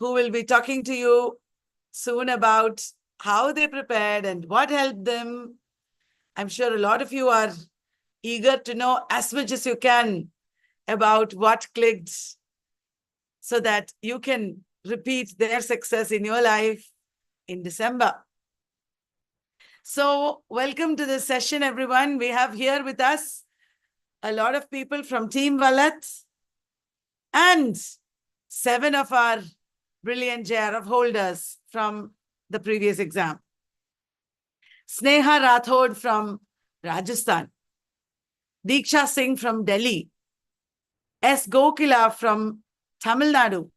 who will be talking to you soon about how they prepared and what helped them. I'm sure a lot of you are eager to know as much as you can about what clicked so that you can repeat their success in your life in December. So welcome to this session, everyone. We have here with us a lot of people from Team Vallath and 7 of our brilliant JRF holders from the previous exam. Sneha Rathod from Rajasthan, Diksha Singh from Delhi, S. Gokila from Tamil Nadu,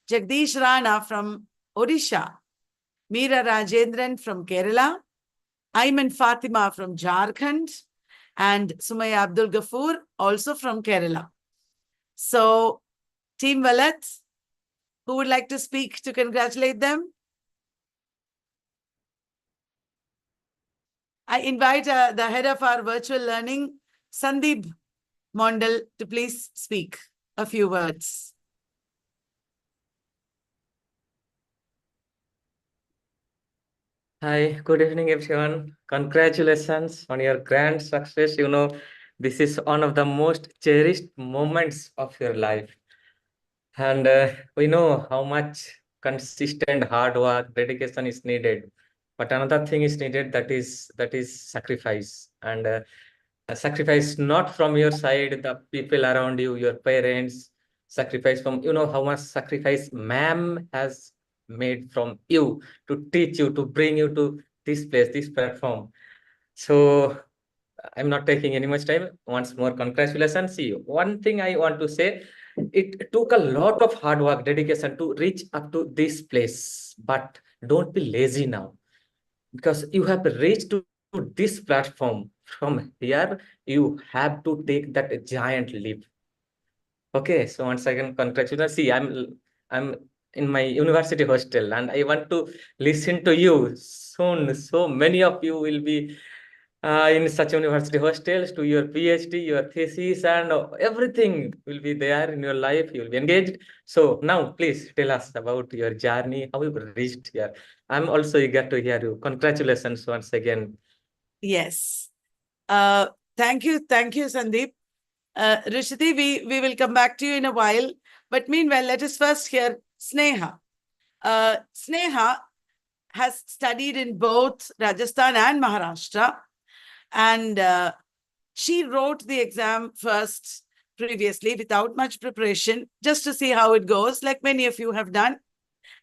Jagdish Rana from Odisha, Meera Rajendran from Kerala, Ayman Fatima from Jharkhand, and Sumaya Abdul Ghafoor also from Kerala. So, Team Vallath, who would like to speak to congratulate them? I invite the head of our virtual learning, Sandeep Mondal, to please speak a few words. Hi, good evening, everyone. Congratulations on your grand success. This is one of the most cherished moments of your life. And we know how much consistent hard work, dedication is needed. But another thing is needed, that is sacrifice. And a sacrifice not from your side, the people around you, your parents, sacrifice from, how much sacrifice ma'am has made from you to teach you, to bring you to this place, this platform. So I'm not taking any much time. Once more, congratulations. See you. One thing I want to say, it took a lot of hard work, dedication to reach up to this place. But don't be lazy now, because you have reached to this platform. From here, you have to take that giant leap. Okay, so once again, congratulations. See, I'm in my university hostel, and I want to listen to you soon. So many of you will be in such university hostels to your PhD, your thesis, and everything will be there in your life. You will be engaged. So now, please tell us about your journey, how you reached here. I'm also eager to hear you. Congratulations once again. Yes. Thank you, Sandeep. Rishiti, we will come back to you in a while. But meanwhile, let us first hear Sneha. Sneha has studied in both Rajasthan and Maharashtra. And she wrote the exam first previously without much preparation, just to see how it goes, like many of you have done.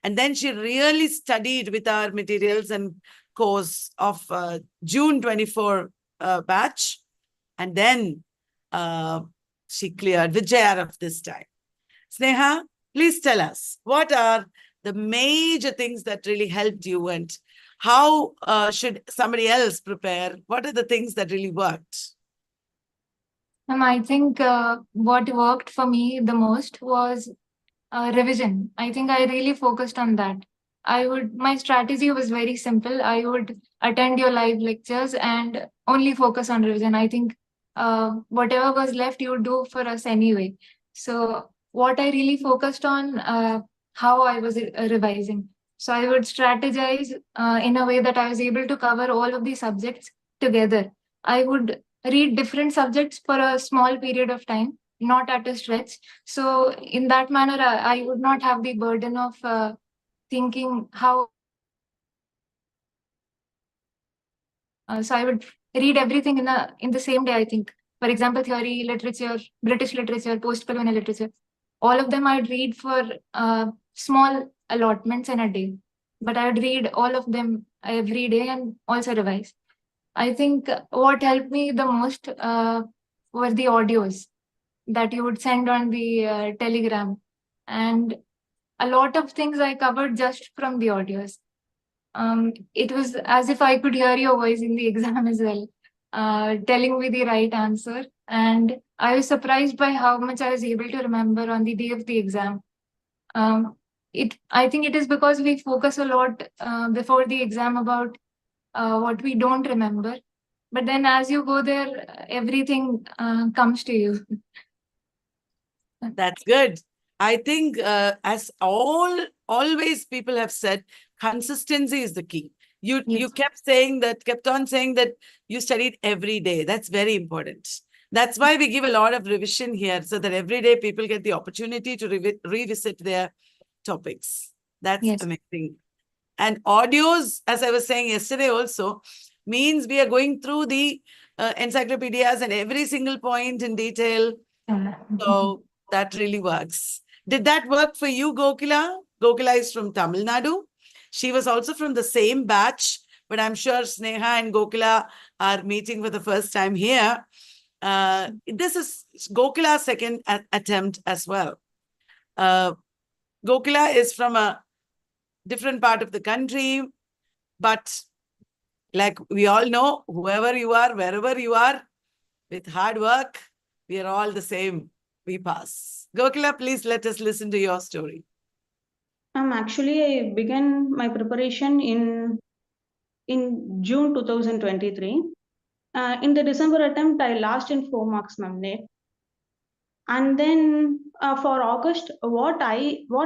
And then she really studied with our materials and course of June 24 batch. And then she cleared with JRF this time. Sneha, please tell us, what are the major things that really helped you, and how should somebody else prepare? What are the things that really worked? I think what worked for me the most was revision. I think I really focused on that. My strategy was very simple. I would attend your live lectures and only focus on revision. I think whatever was left, you would do for us anyway. So what I really focused on, how I was revising. So I would strategize in a way that I was able to cover all of the subjects together. I would read different subjects for a small period of time, not at a stretch. So in that manner, I would not have the burden of thinking how. So I would read everything in the same day, I think. For example, theory, literature, British literature, post-colonial literature, all of them I'd read for small allotments in a day. But I would read all of them every day and also revise. I think what helped me the most were the audios that you would send on the Telegram. And a lot of things I covered just from the audios. It was as if I could hear your voice in the exam as well, telling me the right answer. And I was surprised by how much I was able to remember on the day of the exam. I think it is because we focus a lot before the exam about what we don't remember. But then as you go there, everything comes to you. That's good. I think as always people have said, consistency is the key. You Yes. kept on saying that you studied every day. That's very important. That's why we give a lot of revision here, so that every day people get the opportunity to revisit their topics. That's Yes. amazing. And audios, as I was saying yesterday also, means we are going through the encyclopedias and every single point in detail. So that really works. Did that work for you, Gokila? Gokila is from Tamil Nadu. She was also from the same batch, but I'm sure Sneha and Gokila are meeting for the first time here. This is Gokila's second attempt as well. Gokila is from a different part of the country, but like we all know, whoever you are, wherever you are, with hard work, we are all the same. We pass. Gokila, please let us listen to your story. Actually, I began my preparation in June 2023. In the December attempt, I lost in 4 marks, ma'am. And then for August, what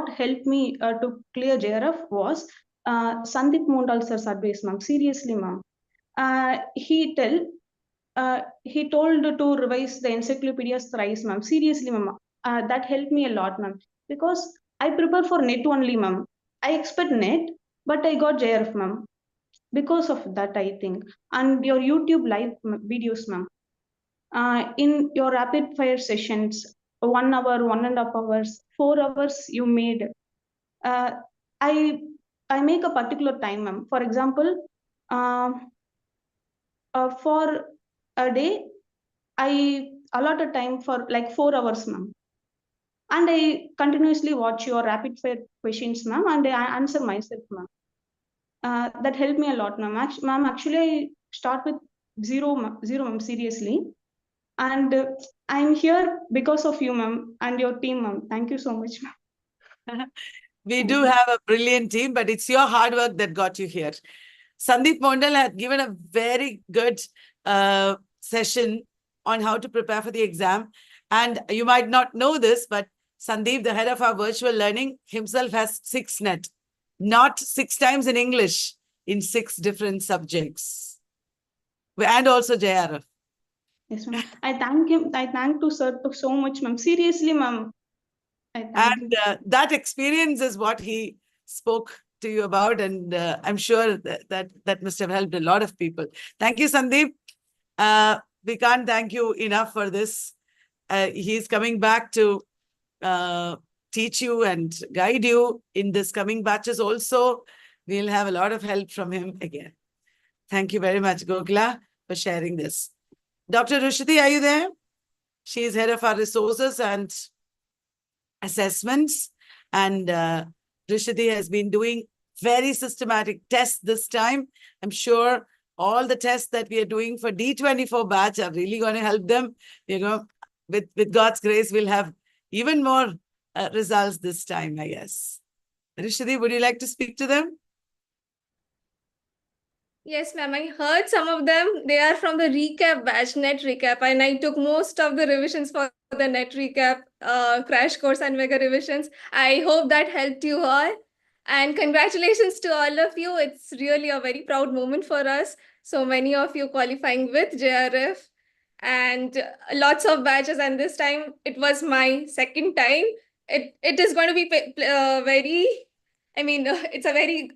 helped me to clear JRF was Sandeep Mondal sir's advice, ma'am. Seriously, ma'am. He told to revise the encyclopedias thrice, ma'am. Seriously, ma'am. That helped me a lot, ma'am. Because I prepare for net only, ma'am. I expect net, but I got JRF, ma'am. Because of that, I think. And your YouTube live videos, ma'am. In your rapid fire sessions, 1 hour, 1.5 hours, 4 hours you made. I make a particular time, ma'am. For example, for a day, I allot a time for like 4 hours, ma'am. And I continuously watch your rapid fire questions, ma'am, and I answer myself, ma'am. That helped me a lot, ma'am. Ma'am, actually, I start with zero, ma'am, seriously. And I'm here because of you, ma'am, and your team, ma'am. Thank you so much, ma'am. We do have a brilliant team, but it's your hard work that got you here. Sandeep Mondal had given a very good session on how to prepare for the exam. And you might not know this, but Sandeep, the head of our virtual learning, himself has 6 net, not 6 times in English, in 6 different subjects. And also JRF. Yes, ma'am. I thank him. I thank to sir so much, ma'am. Seriously, ma'am. And that experience is what he spoke to you about, and I'm sure that must have helped a lot of people. Thank you, Sandeep. We can't thank you enough for this. He's coming back to teach you and guide you in this coming batches also. We'll have a lot of help from him again. Thank you very much, Gokila, for sharing this. Dr. Rushdi, are you there? She is head of our resources and assessments, and Rishadi has been doing very systematic tests this time. I'm sure all the tests that we are doing for D24 batch are really going to help them. You know, with God's grace, we'll have even more results this time, I guess. Rishadi, would you like to speak to them? Yes, ma'am. I heard some of them. They are from the recap batch, net recap, and I took most of the revisions for the net recap crash course and mega revisions. I hope that helped you all. And congratulations to all of you. It's really a very proud moment for us. So many of you qualifying with JRF and lots of batches. And this time it was my second time. It is going to be very, it's a very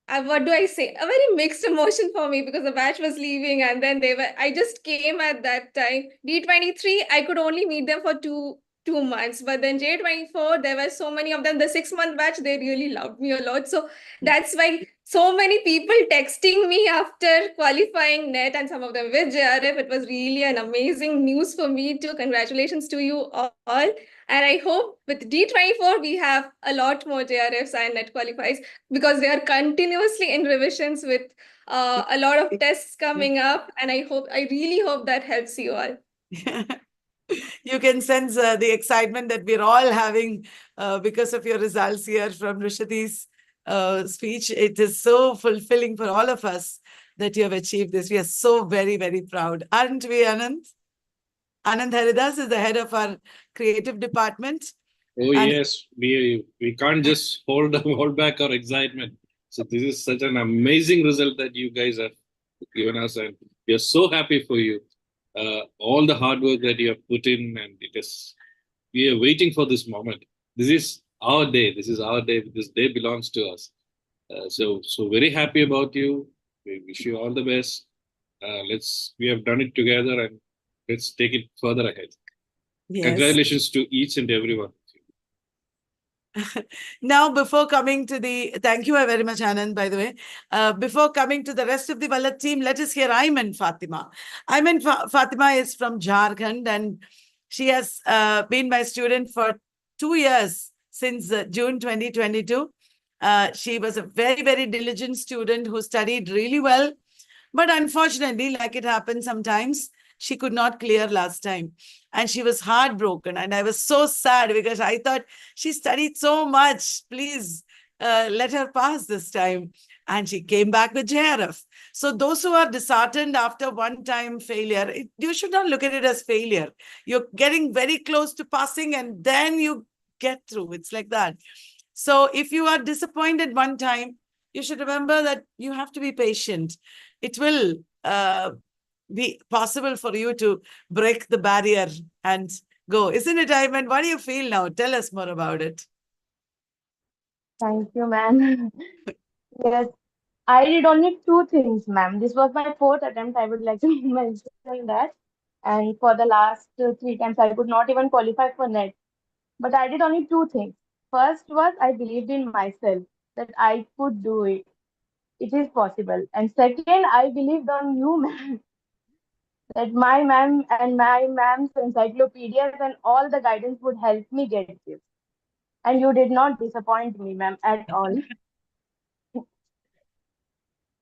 what do I say? A very mixed emotion for me because the batch was leaving and then I just came at that time. D23, I could only meet them for two months, but then J24, there were so many of them. The 6-month batch, they really loved me a lot. So that's why so many people texting me after qualifying net and some of them with JRF. It was really an amazing news for me too. Congratulations to you all. And I hope with D24, we have a lot more JRFs and net qualifies because they are continuously in revisions with a lot of tests coming up. And I really hope that helps you all. You can sense the excitement that we're all having because of your results here from Rishadi's speech. It is so fulfilling for all of us that you have achieved this. We are so very, very proud. Aren't we, Anand? Anand Haridas is the head of our creative department. Oh And yes, we can't just hold back our excitement. So this is such an amazing result that you guys have given us, and we are so happy for you. All the hard work that you have put in, and we are waiting for this moment. This is our day. This is our day. This day belongs to us. So very happy about you. We wish you all the best. We have done it together, and let's take it further ahead. yes. Congratulations to each and everyone. Now, before coming to the, thank you very much, Anand, by the way. Before coming to the rest of the Vallath team, let us hear Ayman Fatima. Ayman Fatima is from Jharkhand, and she has been my student for 2 years since June 2022. She was a very, very diligent student who studied really well. But unfortunately, like it happens sometimes, she could not clear last time. And she was heartbroken. And I was so sad because I thought she studied so much. Please let her pass this time. And she came back with JRF. So those who are disheartened after one-time failure, you should not look at it as failure. You're getting very close to passing and then you get through. It's like that. So if you are disappointed one time, you should remember that you have to be patient. It will be possible for you to break the barrier and go. Isn't it, Ayman? What do you feel now? Tell us more about it. Thank you, ma'am. Yes, I did only two things, ma'am. This was my fourth attempt. I would like to mention that. And for the last three times, I could not even qualify for NET. But I did only two things. First was I believed in myself that I could do it. It is possible. And second, I believed on you, ma'am, that my ma'am and my ma'am's encyclopedias and all the guidance would help me get this. And you did not disappoint me, ma'am, at all.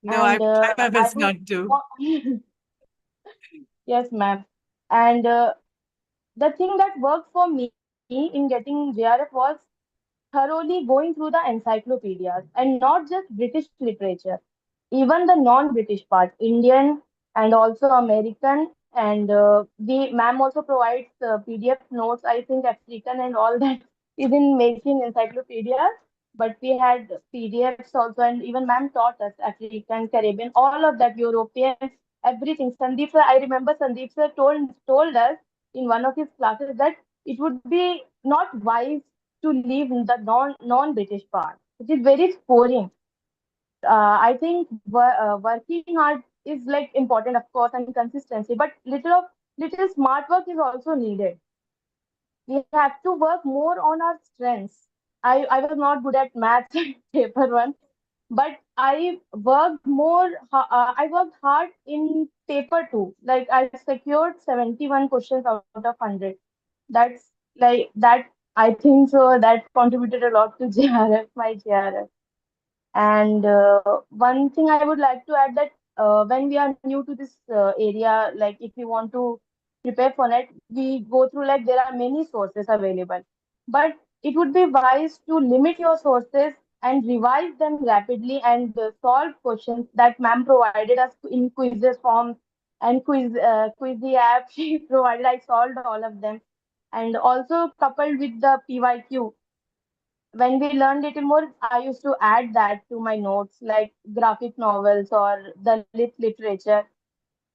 No, I And try my I best would, not to. yes, ma'am. And the thing that worked for me in getting JRF was thoroughly going through the encyclopedias and not just British literature, even the non-British part, Indian and also American. And the ma'am also provides PDF notes, I think African and all that is in making encyclopedias. But we had PDFs also, and even ma'am taught us African, Caribbean, all of that, European, everything. Sandeep sir, I remember Sandeep sir told us in one of his classes that it would be not wise to leave the non-British part, which is very boring. I think working hard is like important, of course, and consistency, but little smart work is also needed. We have to work more on our strengths. I was not good at maths and paper one, but I worked hard in paper too. Like I secured 71 questions out of 100. That's like that. I think so. That contributed a lot to JRF, my JRF. And one thing I would like to add that when we are new to this area, like if we want to prepare for it, we go through like there are many sources available. But it would be wise to limit your sources and revise them rapidly and solve questions that ma'am provided us in quizzes forms and quiz the app she provided. I solved all of them, and also coupled with the PYQ, when we learn little more, I used to add that to my notes, like graphic novels or the literature.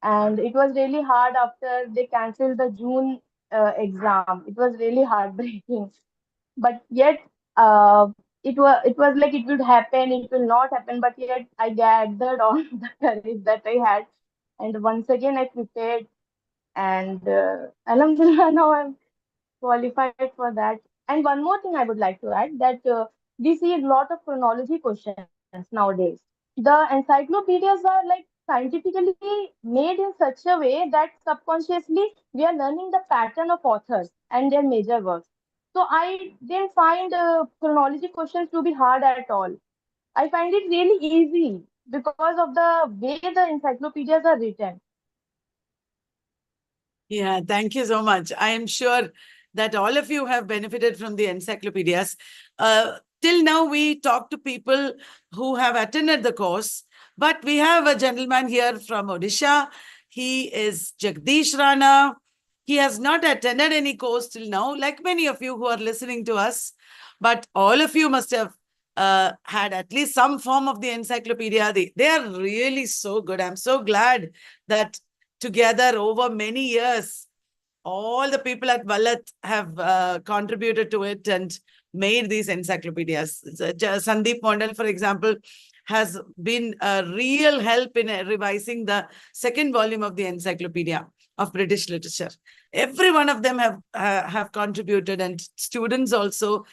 And it was really hard after they canceled the June exam. It was really heartbreaking. But yet, it was like it would happen, it will not happen. But yet, I gathered all the courage that I had, and once again I prepared. And Alhamdulillah, now I'm qualified for that. And one more thing I would like to add that we see a lot of chronology questions nowadays. The encyclopedias are like scientifically made in such a way that subconsciously we are learning the pattern of authors and their major works. So I didn't find chronology questions to be hard at all. I find it really easy because of the way the encyclopedias are written. Yeah, thank you so much. I am sure that all of you have benefited from the encyclopedias. Till now, we talked to people who have attended the course, but we have a gentleman here from Odisha. He is Jagdish Rana. He has not attended any course till now, like many of you who are listening to us, but all of you must have had at least some form of the encyclopedia. They are really so good. I'm so glad that together over many years, all the people at Vallath have contributed to it and made these encyclopedias. Sandeep Mondal, for example, has been a real help in revising the second volume of the Encyclopedia of British Literature. Every one of them have contributed, and students also.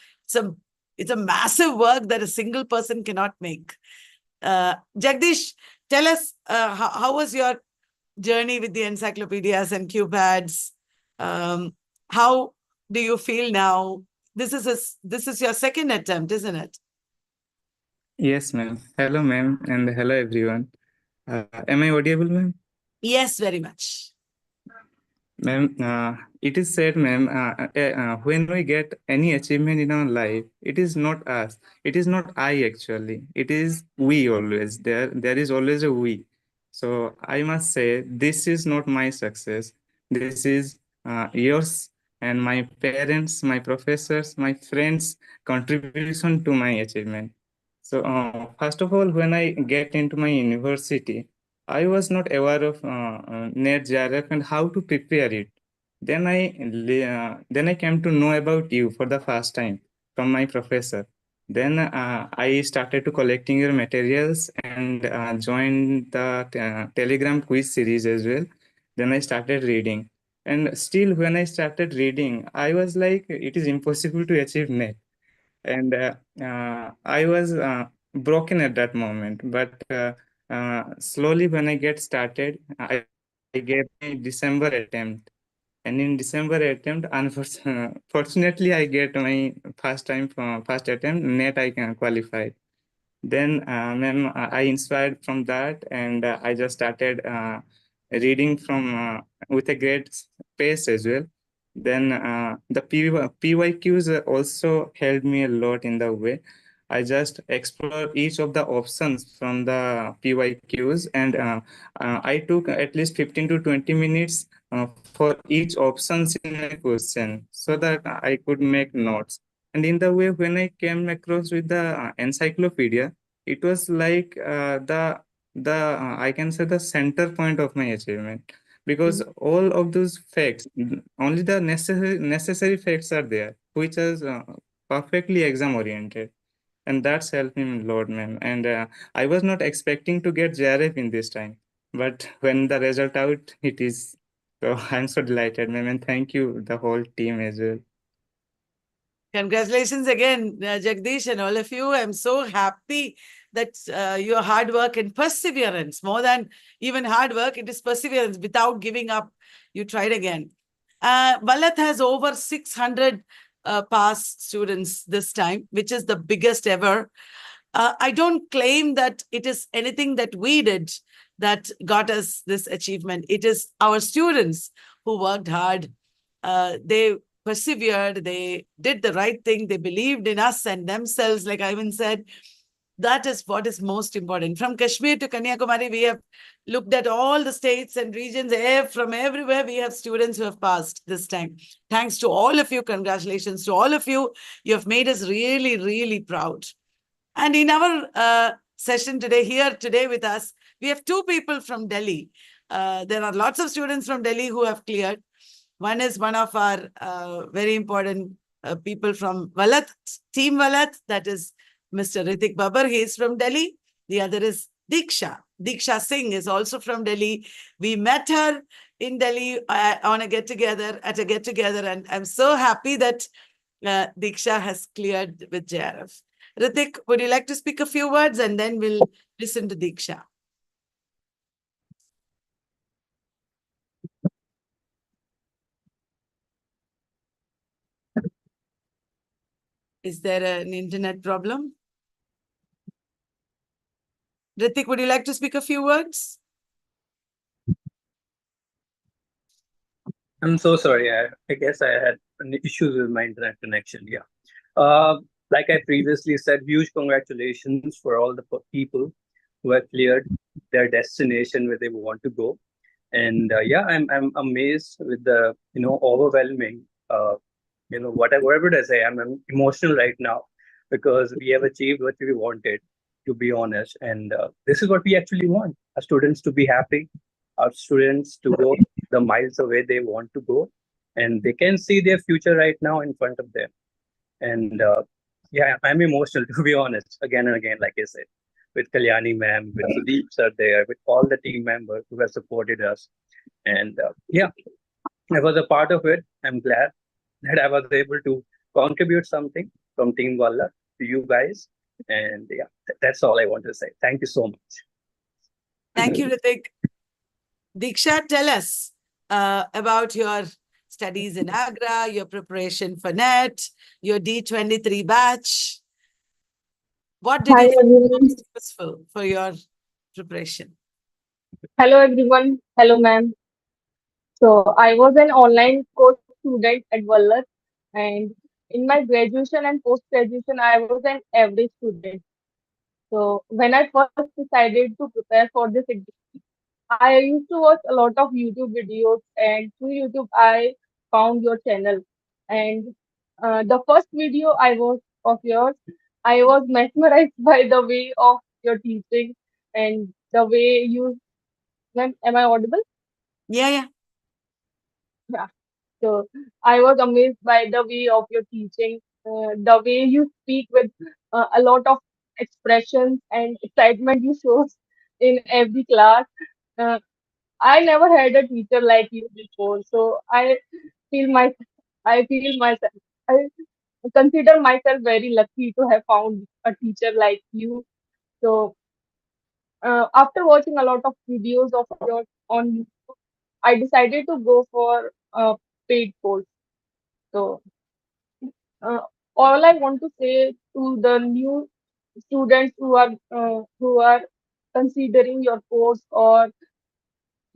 It's a massive work that a single person cannot make. Jagdish, tell us how was your journey with the encyclopedias and QPads? How do you feel now? This is your second attempt, isn't it? Yes, ma'am. Hello, ma'am, and hello, everyone. Am I audible, ma'am? Yes, very much. Ma'am, it is said, ma'am, when we get any achievement in our life, it is not us. It is not I actually. It is we always. There is always a we. So I must say, this is not my success. This is yours and my parents, my professors, my friends' contribution to my achievement. So first of all, when I get into my university, I was not aware of NET, JRF, and how to prepare it. Then I came to know about you for the first time from my professor. Then I started to collecting your materials and joined the Telegram quiz series as well. Then I started reading, and still when I started reading, I was like, it is impossible to achieve NET, and I was broken at that moment. But slowly, when I get started, I gave my December attempt, and in December attempt, fortunately, I get my first attempt net. I can qualify. Then, ma'am, I inspired from that, and I just started reading from with a great pace as well. Then the PYQs also helped me a lot in the way. I just explore each of the options from the PYQs, and I took at least 15 to 20 minutes for each options in a question so that I could make notes. And in the way, when I came across with the encyclopedia, it was like I can say the center point of my achievement, because all of those facts, only the necessary facts are there, which is perfectly exam oriented, and that's helped me a lot, ma'am. And I was not expecting to get JRF in this time, but when the result out, it is. So I'm so delighted, ma'am, and thank you the whole team as well. Congratulations again, Jagdish, and all of you. I'm so happy that your hard work and perseverance, more than even hard work, it is perseverance without giving up. You tried again. Vallath has over 600 pass students this time, which is the biggest ever. I don't claim that it is anything that we did that got us this achievement. It is our students who worked hard. They persevered, they did the right thing, they believed in us and themselves, like Ivan said. That is what is most important. From Kashmir to Kanyakumari, we have looked at all the states and regions. From everywhere, we have students who have passed this time. Thanks to all of you. Congratulations to all of you. You have made us really, really proud. And in our session today with us, we have two people from Delhi. There are lots of students from Delhi who have cleared. One is one of our very important people from Vallath, Team Vallath, that is Mr. Ritik Babar. He is from Delhi. The other is Diksha. Diksha Singh is also from Delhi. We met her in Delhi on a get-together, and I'm so happy that Diksha has cleared with JRF. Ritik, would you like to speak a few words, and then we'll listen to Diksha? Is there an internet problem? Ritik, would you like to speak a few words? I'm so sorry. I guess I had issues with my internet connection. Yeah. Like I previously said, huge congratulations for all the people who have cleared their destination where they want to go. And yeah, I'm amazed with the overwhelming whatever it is. I'm emotional right now because we have achieved what we wanted, to be honest. And this is what we actually want: our students to be happy, our students to go the miles away they want to go, and they can see their future right now in front of them. And yeah, I'm emotional to be honest, again and again, like I said, with Kalyani ma'am, with Sudeep sir there, with all the team members who have supported us. And yeah, I was a part of it. I'm glad that I was able to contribute something from Team Vallath to you guys. And yeah, that's all I want to say. Thank you so much. Thank you, Ritik. Diksha, tell us about your studies in Agra, your preparation for NET, your D23 batch. What did Hi you find everyone. most useful for your preparation? Hello everyone. Hello ma'am. So I was an online course student at Vallath, and in my graduation and post graduation I was an average student. So when I first decided to prepare for this exam, I used to watch a lot of YouTube videos, and through YouTube I found your channel. And the first video I watched of yours, I was mesmerized by the way of your teaching and the way you. Ma'am, am I audible? Yeah. Yeah. So I was amazed by the way of your teaching, the way you speak with a lot of expressions and excitement you show in every class. Uh, I never had a teacher like you before, so feel my, I feel myself, I consider myself very lucky to have found a teacher like you. So after watching a lot of videos of yours on YouTube, I decided to go for a paid course. So uh, all I want to say to the new students who are considering your course or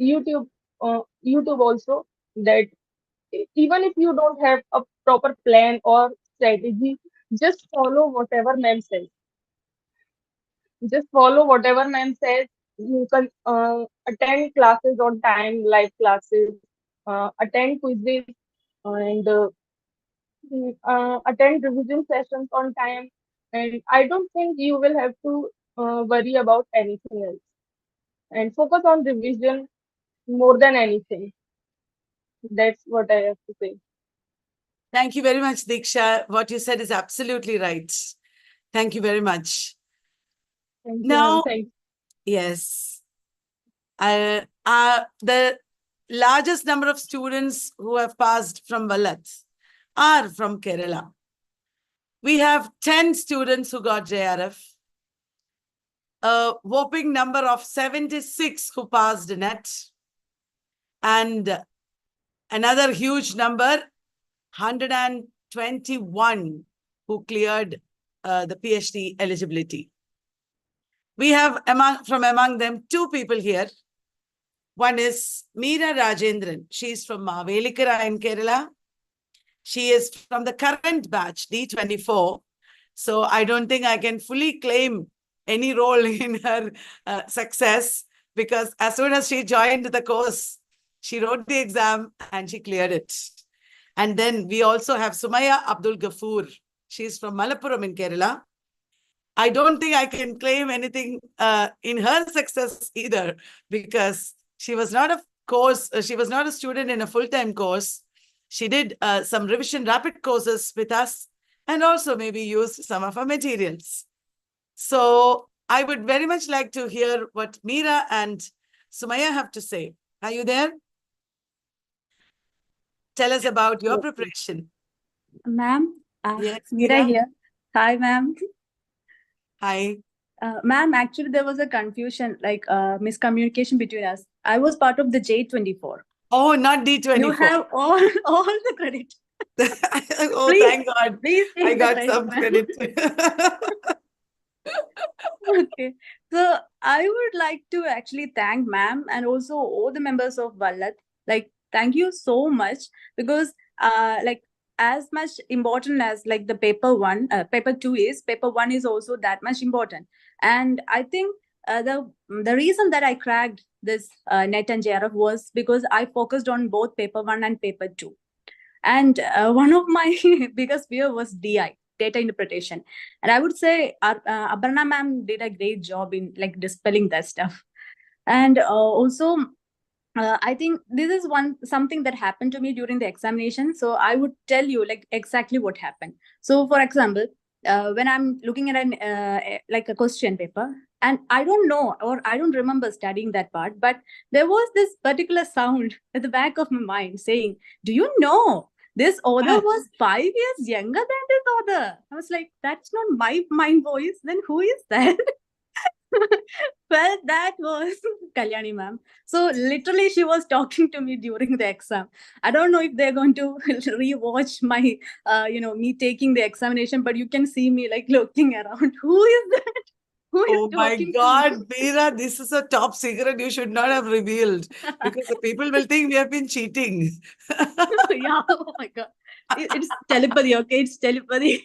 YouTube YouTube also, that even if you don't have a proper plan or strategy, just follow whatever ma'am says. Just follow whatever ma'am says. You can attend classes on time, live classes, attend quizzes, and attend revision sessions on time. And I don't think you will have to worry about anything else. And focus on revision more than anything. That's what I have to say. Thank you very much, Diksha. What you said is absolutely right. Thank you very much. Thank you, Now, ma'am. Thank you. yes, the largest number of students who have passed from Vallath are from Kerala. We have 10 students who got JRF, a whopping number of 76 who passed NET, and another huge number, 121 who cleared the PhD eligibility. We have from among them 2 people here. One is Meera Rajendran. She's from Mavelikara in Kerala. She is from the current batch, D24. So I don't think I can fully claim any role in her success, because as soon as she joined the course, she wrote the exam and she cleared it. And then we also have Sumaya Abdul Ghafoor. She's from Malappuram in Kerala. I don't think I can claim anything in her success either, because she was not a she was not a student in a full-time course. She did some revision rapid courses with us and also maybe used some of our materials. So I would very much like to hear what Meera and Sumaya have to say. Are you there? Tell us about your preparation. Ma'am, Yes, Meera Meera? here. Hi, ma'am. Hi. Ma'am, actually, there was a confusion, like miscommunication between us. I was part of the J24. Oh, not D24. You have all the credit. Oh, Please, thank God. please I take the got credit, some ma'am. credit. Okay. So I would like to actually thank ma'am and also all the members of Vallath. Like, thank you so much, because like as much important as like the paper 2 is, paper 1 is also that much important. And I think the reason that I cracked this NET and JRF was because I focused on both paper 1 and paper 2. And one of my biggest fear was DI, data interpretation. And I would say Aparna ma'am did a great job in like dispelling that stuff. And also, I think this is something that happened to me during the examination. So I would tell you like exactly what happened. So for example, when I'm looking at like a question paper, and I don't know or I don't remember studying that part, but there was this particular sound at the back of my mind saying, "Do you know this author was 5 years younger than this author?" I was like, "That's not my mind voice. Then who is that?" Well, that was Kalyani ma'am. So literally she was talking to me during the exam. I don't know if they're going to rewatch my, me taking the examination, but you can see me like looking around. Who is that? Who is Oh my talking to God, me? Meera, this is a top secret you should not have revealed because the people will think we have been cheating. Yeah, oh my God. It's telepathy, okay? It's telepathy.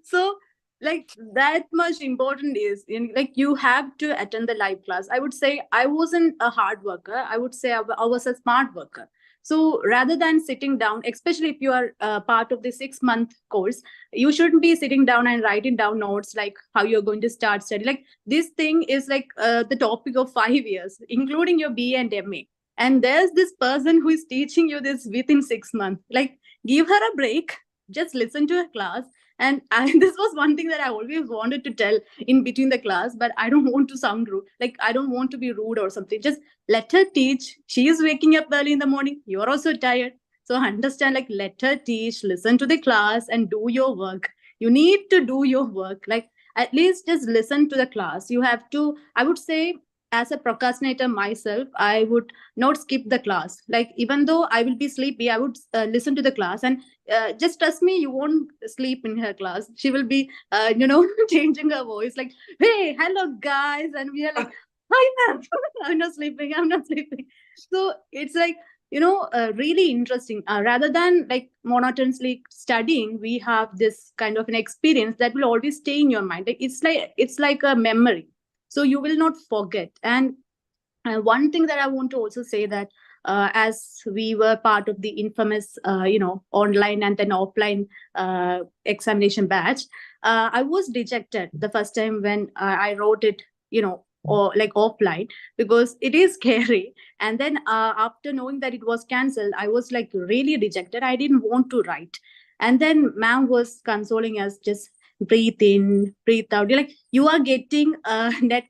So like that much important is in like you have to attend the live class. I would say I wasn't a hard worker. I would say I was a smart worker. So rather than sitting down, especially if you are part of the 6-month course, you shouldn't be sitting down and writing down notes like how you're going to start study. Like this thing is like the topic of 5 years, including your BA and MA. And there's this person who is teaching you this within 6 months. Like give her a break, just listen to her class. And this was one thing that I always wanted to tell in between the class, but I don't want to sound rude. Like, I don't want to be rude or something. Just let her teach. She is waking up early in the morning. You're also tired. So understand, like, let her teach, listen to the class, and do your work. You need to do your work. Like, at least just listen to the class. You have to, I would say, as a procrastinator myself, I would not skip the class. Like, even though I will be sleepy, I would listen to the class. And just trust me, you won't sleep in her class. She will be, changing her voice like, "Hey, hello, guys." And we are like, "Hi, ma'am." I'm not sleeping. I'm not sleeping. So it's like, really interesting. Rather than like monotonously studying, we have this kind of an experience that will always stay in your mind. Like it's like a memory. So you will not forget. And one thing that I want to also say that as we were part of the infamous, online and then offline examination batch, I was dejected the first time when I wrote it, or like offline, because it is scary. And then after knowing that it was cancelled, I was like really dejected. I didn't want to write. And then ma'am was consoling us, just breathe in, breathe out. You're like, you are getting net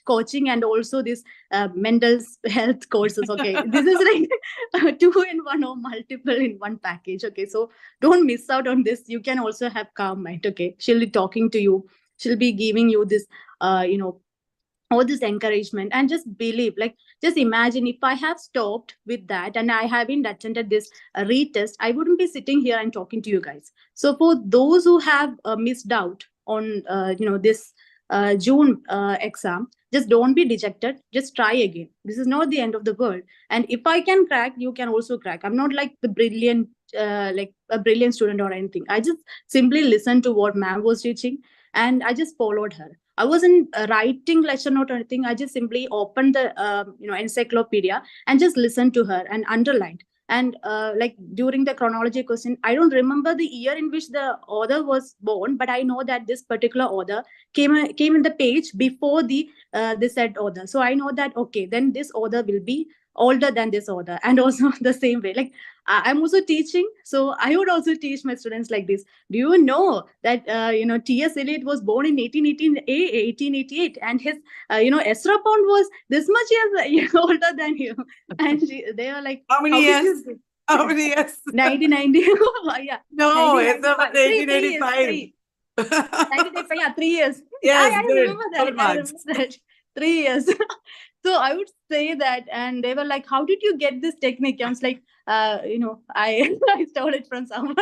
coaching and also this mental health courses. Okay, this is like 2 in 1 or multiple in one package. Okay, so don't miss out on this. You can also have calm mind. Okay, she'll be talking to you. She'll be giving you this, all this encouragement, and just believe. Like, just imagine if I have stopped with that and I haven't attended this retest, I wouldn't be sitting here and talking to you guys. So for those who have missed out on this June exam, just don't be dejected. Just try again. This is not the end of the world. And if I can crack, you can also crack. I'm not like the brilliant like a brilliant student or anything. I just simply listened to what ma'am was teaching and I just followed her. I wasn't writing lecture note or anything. I just simply opened the encyclopedia and just listened to her and underlined. And like during the chronology question, I don't remember the year in which the author was born, but I know that this particular author came in the page before the said author. So I know that, okay, then this author will be older than this author. And also the same way, like I'm also teaching, so I would also teach my students like this. Do you know that T.S. Eliot was born in 1888, and his Ezra Pound was this much years older than you? And they are like, how many years? How many years? 1990. Yeah. No, Ezra was 1885. 1985, yeah, 3 years. Yes, I remember that. I remember that. 3 years. So I would say that, and they were like, "How did you get this technique?" I was like, I stole it from someone.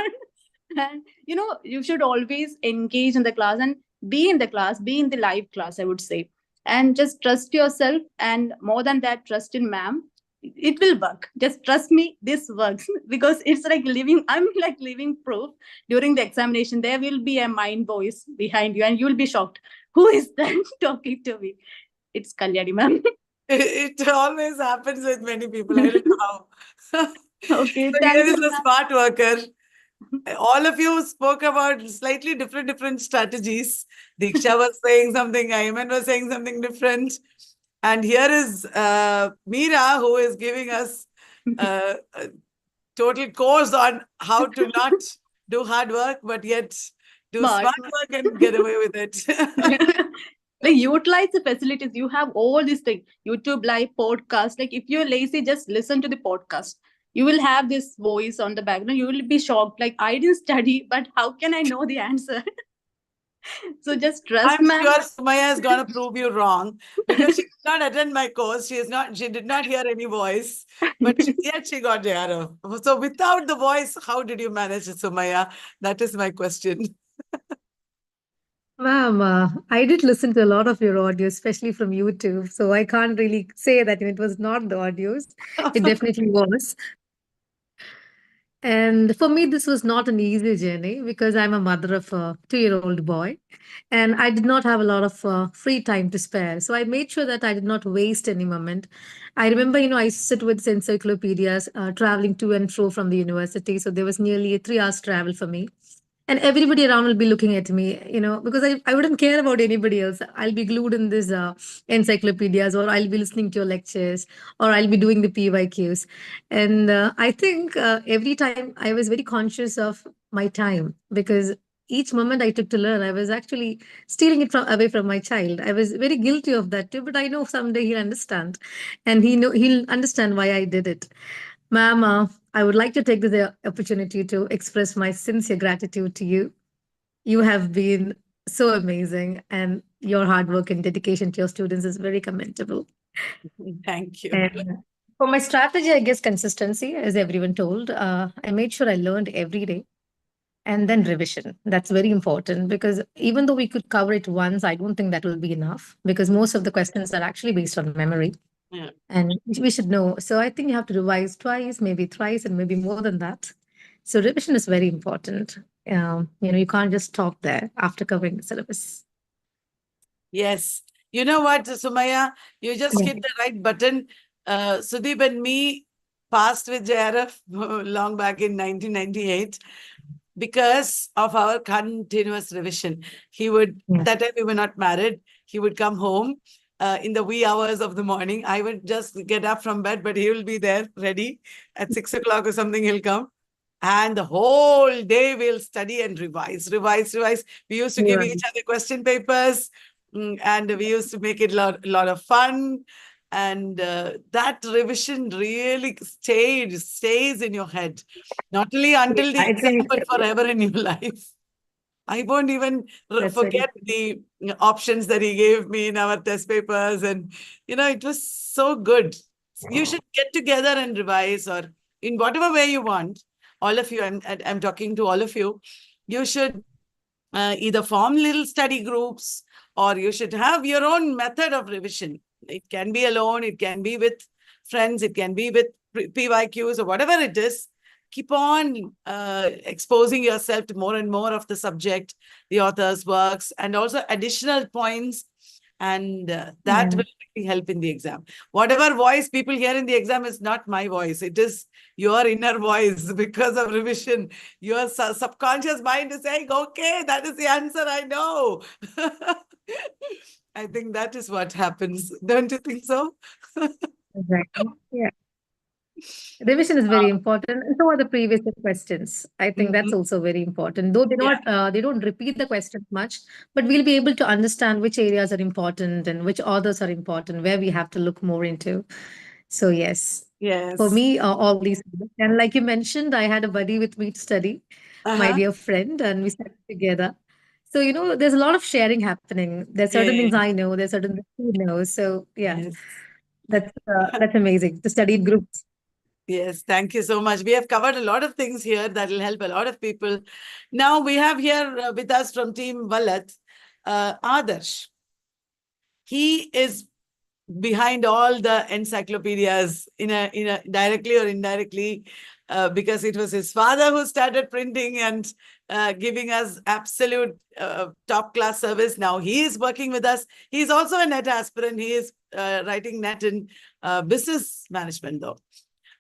And you should always engage in the class and be in the class, be in the live class, I would say. And just trust yourself, and more than that, trust in ma'am. It will work. Just trust me, this works. Because it's like I'm like living proof. During the examination, there will be a mind voice behind you and you'll be shocked. Who is that talking to me? It's Kalyani, ma'am. It always happens with many people. I don't know how. Okay, So thank here you, is a ma'am. smart worker. All of you spoke about slightly different strategies. Diksha was saying something, Ayman was saying something different. And here is Meera, who is giving us a total course on how to not do hard work, but yet do Smart. smart work and get away with it. Like utilize the facilities. You have all these things. YouTube live podcast. Like if you're lazy, just listen to the podcast. You will have this voice on the background. You will be shocked. Like I didn't study, but how can I know the answer? So just trust, I'm ma'am. sure Sumaya is going to prove you wrong because she did not attend my course. She did not hear any voice, but yet she got JRF. So without the voice, how did you manage it, Sumaya? That is my question. Ma'am, I did listen to a lot of your audio, especially from YouTube. So I can't really say that it was not the audios. It definitely was. And for me, this was not an easy journey because I'm a mother of a 2-year-old boy and I did not have a lot of free time to spare. So I made sure that I did not waste any moment. I remember, I sit with encyclopedias, traveling to and fro from the university. So there was nearly a 3 hours travel for me. And everybody around will be looking at me, because I wouldn't care about anybody else. I'll be glued in this encyclopedias, or I'll be listening to your lectures, or I'll be doing the PYQs. And I think every time I was very conscious of my time because each moment I took to learn, I was actually stealing it away from my child. I was very guilty of that too, but I know someday he'll understand, and he'll understand why I did it. Ma'am, I would like to take this opportunity to express my sincere gratitude to you. You have been so amazing, and your hard work and dedication to your students is very commendable. Thank you. And for my strategy, I guess consistency, as everyone told. I made sure I learned every day. And then revision. That's very important because even though we could cover it once, I don't think that will be enough because most of the questions are actually based on memory. Yeah. And we should know. So I think you have to revise twice, maybe thrice, and maybe more than that. So revision is very important. You can't just stop there after covering the syllabus. Yes. You know what, Sumaya? You just Yeah. hit the right button. Sudeep and me passed with JRF long back in 1998 because of our continuous revision. He would, Yeah. that time we were not married, he would come home in the wee hours of the morning. I would just get up from bed, but he will be there ready at 6 o'clock or something, he'll come. And the whole day we'll study and revise. We used to give Yeah. each other question papers. And we used to make it a lot of fun. And that revision really stays in your head. Not only until the I exam, think but forever in your life. I won't even that's very forget the options that he gave me in our test papers. And, it was so good. You should get together and revise, or in whatever way you want. All of you, I'm talking to all of you. You should either form little study groups, or you should have your own method of revision. It can be alone, it can be with friends, it can be with PYQs or whatever it is. Keep on exposing yourself to more and more of the subject, the author's works, and also additional points. And that will really help in the exam. Whatever voice people hear in the exam is not my voice. It is your inner voice because of revision. Your subconscious mind is saying, okay, that is the answer, I know. I think that is what happens. Don't you think so? exactly. Yeah. Revision is very important, and so are the previous questions. I think that's also very important. Though they don't repeat the questions much, but we'll be able to understand which areas are important and which authors are important, where we have to look more into. So yes, Yes. for me, all these, and like you mentioned, I had a buddy with me to study, my dear friend, and we studied together. So there's a lot of sharing happening. There's certain things I know, there's certain things he knows. So yeah, Yes. that's amazing to study in groups. Yes, thank you so much. We have covered a lot of things here that will help a lot of people. Now we have here with us from Team Vallath, Adarsh. He is behind all the encyclopedias in a directly or indirectly, because it was his father who started printing and giving us absolute top class service. Now he is working with us. He's also a NET aspirant. He is writing NET in business management though.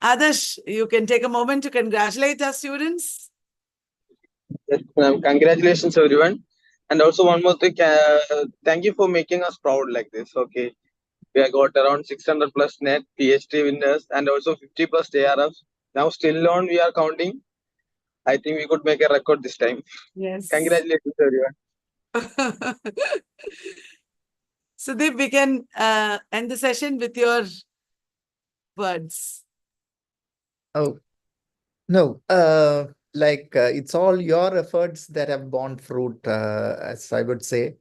Adarsh, you can take a moment to congratulate our students. Yes, ma'am. Congratulations, everyone. And also one more thing, thank you for making us proud like this. Okay, we have got around 600 plus net PhD winners and also 50 plus JRFs. Now still on, we are counting. I think we could make a record this time. Yes. Congratulations, everyone. Sudeep, we can end the session with your words. Oh, no. It's all your efforts that have borne fruit, as I would say.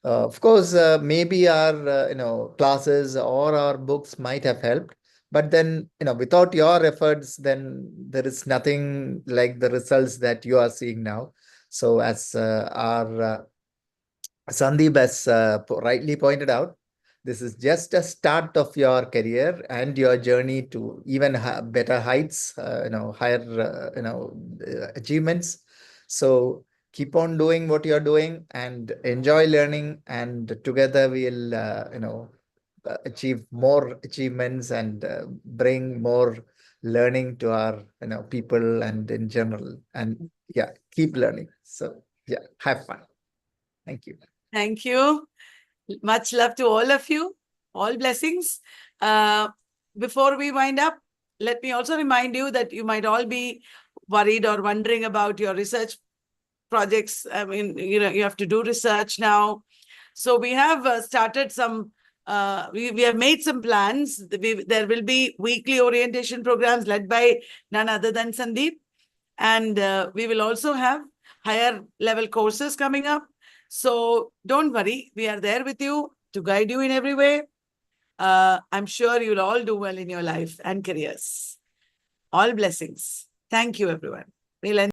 Of course, maybe our classes or our books might have helped, but then without your efforts, then there is nothing like the results that you are seeing now. So, as our Sandeep has rightly pointed out, this is just a start of your career and your journey to even better heights, higher, achievements. So keep on doing what you're doing and enjoy learning, and together we'll, achieve more achievements and bring more learning to our, people and in general. And yeah, keep learning. So yeah, have fun. Thank you. Thank you. Much love to all of you. All blessings. Before we wind up, let me also remind you that you might all be worried or wondering about your research projects. I mean, you have to do research now. So we have started some, we have made some plans. There will be weekly orientation programs led by none other than Sandeep. And we will also have higher level courses coming up. So don't worry, we are there with you to guide you in every way. I'm sure you'll all do well in your life and careers. All blessings. Thank you, everyone. We'll end